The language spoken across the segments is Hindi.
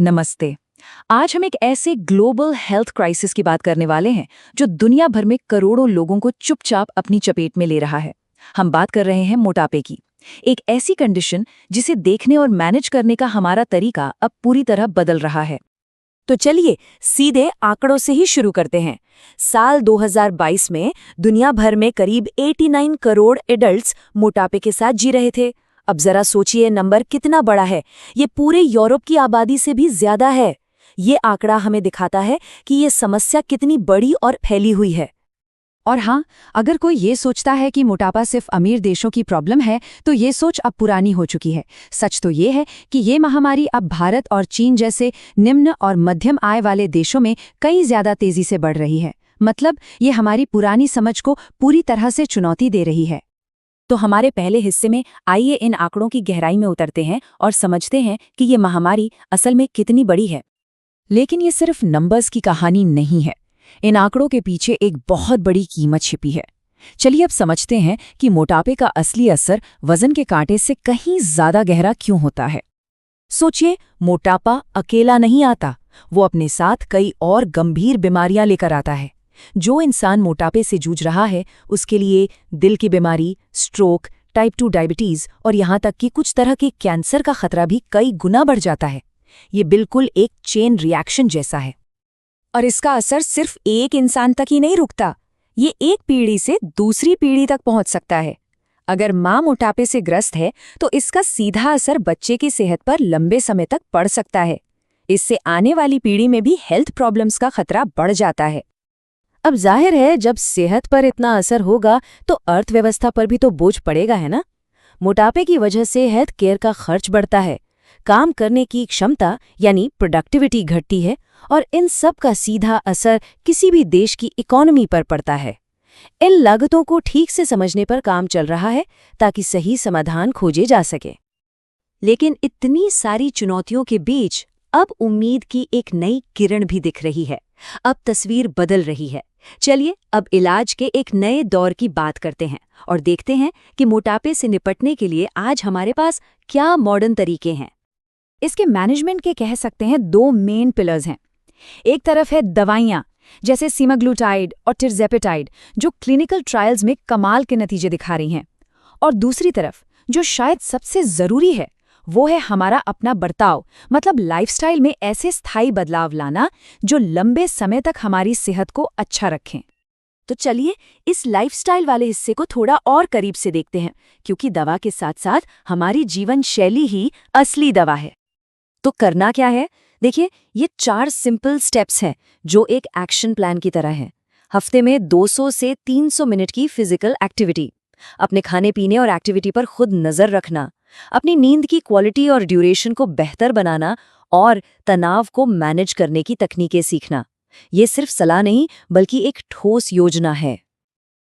नमस्ते। आज हम एक ऐसे ग्लोबल हेल्थ क्राइसिस की बात करने वाले हैं जो दुनिया भर में करोड़ों लोगों को चुपचाप अपनी चपेट में ले रहा है। हम बात कर रहे हैं मोटापे की, एक ऐसी कंडीशन जिसे देखने और मैनेज करने का हमारा तरीका अब पूरी तरह बदल रहा है। तो चलिए सीधे आंकड़ों से ही शुरू करते हैं। साल 2022 में दुनिया भर में करीब 89 करोड़ एडल्ट्स मोटापे के साथ जी रहे थे। अब जरा सोचिए नंबर कितना बड़ा है। ये पूरे यूरोप की आबादी से भी ज्यादा है। ये आंकड़ा हमें दिखाता है कि ये समस्या कितनी बड़ी और फैली हुई है। और हाँ, अगर कोई ये सोचता है कि मोटापा सिर्फ अमीर देशों की प्रॉब्लम है तो ये सोच अब पुरानी हो चुकी है। सच तो ये है कि ये महामारी अब भारत और चीन जैसे निम्न और मध्यम आय वाले देशों में कई ज्यादा तेजी से बढ़ रही है। मतलब ये हमारी पुरानी समझ को पूरी तरह से चुनौती दे रही है। तो हमारे पहले हिस्से में आइए इन आंकड़ों की गहराई में उतरते हैं और समझते हैं कि ये महामारी असल में कितनी बड़ी है। लेकिन ये सिर्फ नंबर्स की कहानी नहीं है। इन आंकड़ों के पीछे एक बहुत बड़ी कीमत छिपी है। चलिए अब समझते हैं कि मोटापे का असली असर वजन के कांटे से कहीं ज्यादा गहरा क्यों होता है। सोचिए, मोटापा अकेला नहीं आता, वो अपने साथ कई और गंभीर बीमारियां लेकर आता है। जो इंसान मोटापे से जूझ रहा है उसके लिए दिल की बीमारी, स्ट्रोक, टाइप 2 डायबिटीज और यहाँ तक कि कुछ तरह के कैंसर का खतरा भी कई गुना बढ़ जाता है। ये बिल्कुल एक चेन रिएक्शन जैसा है। और इसका असर सिर्फ एक इंसान तक ही नहीं रुकता, ये एक पीढ़ी से दूसरी पीढ़ी तक पहुंच सकता है। अगर माँ मोटापे से ग्रस्त है तो इसका सीधा असर बच्चे की सेहत पर लंबे समय तक पड़ सकता है। इससे आने वाली पीढ़ी में भी हेल्थ प्रॉब्लम्स का खतरा बढ़ जाता है। अब जाहिर है, जब सेहत पर इतना असर होगा तो अर्थव्यवस्था पर भी तो बोझ पड़ेगा, है ना। मोटापे की वजह से हेल्थ केयर का खर्च बढ़ता है, काम करने की क्षमता यानी प्रोडक्टिविटी घटती है और इन सब का सीधा असर किसी भी देश की इकोनॉमी पर पड़ता है। इन लागतों को ठीक से समझने पर काम चल रहा है ताकि सही समाधान खोजे जा सके। लेकिन इतनी सारी चुनौतियों के बीच अब उम्मीद की एक नई किरण भी दिख रही है। अब तस्वीर बदल रही है। चलिए अब इलाज के एक नए दौर की बात करते हैं और देखते हैं कि मोटापे से निपटने के लिए आज हमारे पास क्या मॉडर्न तरीके हैं। इसके मैनेजमेंट के कह सकते हैं दो मेन पिलर्स हैं। एक तरफ है दवाइयाँ जैसे सीमाग्लूटाइड और टिर्जेपेटाइड जो क्लिनिकल ट्रायल्स में कमाल के नतीजे दिखा रही हैं, और दूसरी तरफ जो शायद सबसे ज़रूरी है वो है हमारा अपना बर्ताव, मतलब लाइफस्टाइल में ऐसे स्थायी बदलाव लाना जो लंबे समय तक हमारी सेहत को अच्छा रखें। तो चलिए इस लाइफस्टाइल वाले हिस्से को थोड़ा और करीब से देखते हैं, क्योंकि दवा के साथ साथ हमारी जीवन शैली ही असली दवा है। तो करना क्या है? देखिए, ये 4 सिंपल स्टेप्स हैं जो एक एक्शन प्लान की तरह हैं। हफ्ते में 200 से 300 मिनट की फिजिकल एक्टिविटी, अपने खाने पीने और एक्टिविटी पर खुद नज़र रखना, अपनी नींद की क्वालिटी और ड्यूरेशन को बेहतर बनाना और तनाव को मैनेज करने की तकनीकें सीखना। ये सिर्फ सलाह नहीं बल्कि एक ठोस योजना है।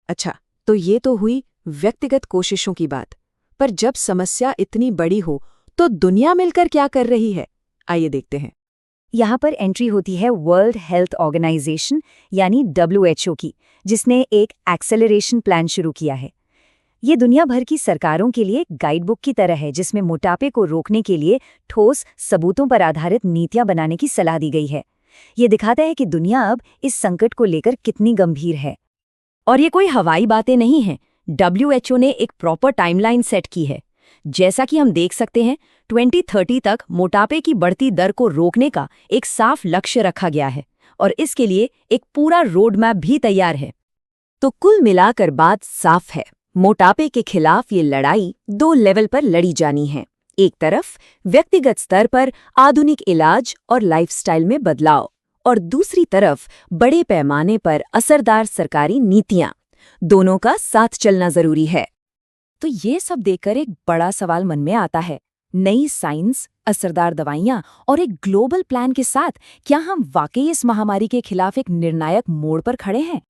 अच्छा, तो ये तो हुई व्यक्तिगत कोशिशों की बात, पर जब समस्या इतनी बड़ी हो तो दुनिया मिलकर क्या कर रही है, आइए देखते हैं। यहाँ पर एंट्री होती है वर्ल्ड हेल्थ ऑर्गेनाइजेशन यानी WHO की, जिसने एक एक्सेलरेशन प्लान शुरू किया है। ये दुनिया भर की सरकारों के लिए गाइडबुक की तरह है जिसमें मोटापे को रोकने के लिए ठोस सबूतों पर आधारित नीतियां बनाने की सलाह दी गई है। ये दिखाता है कि दुनिया अब इस संकट को लेकर कितनी गंभीर है। और ये कोई हवाई बातें नहीं हैं। WHO ने एक प्रॉपर टाइमलाइन सेट की है। जैसा कि हम देख सकते हैं, 2030 तक मोटापे की बढ़ती दर को रोकने का एक साफ लक्ष्य रखा गया है और इसके लिए एक पूरा रोड मैप भी तैयार है। तो कुल मिलाकर बात साफ है, मोटापे के खिलाफ ये लड़ाई 2 लेवल पर लड़ी जानी है। एक तरफ व्यक्तिगत स्तर पर आधुनिक इलाज और लाइफस्टाइल में बदलाव, और दूसरी तरफ बड़े पैमाने पर असरदार सरकारी नीतियां। दोनों का साथ चलना जरूरी है। तो ये सब देखकर एक बड़ा सवाल मन में आता है, नई साइंस, असरदार दवाइयां और एक ग्लोबल प्लान के साथ क्या हम वाकई इस महामारी के खिलाफ एक निर्णायक मोड़ पर खड़े हैं?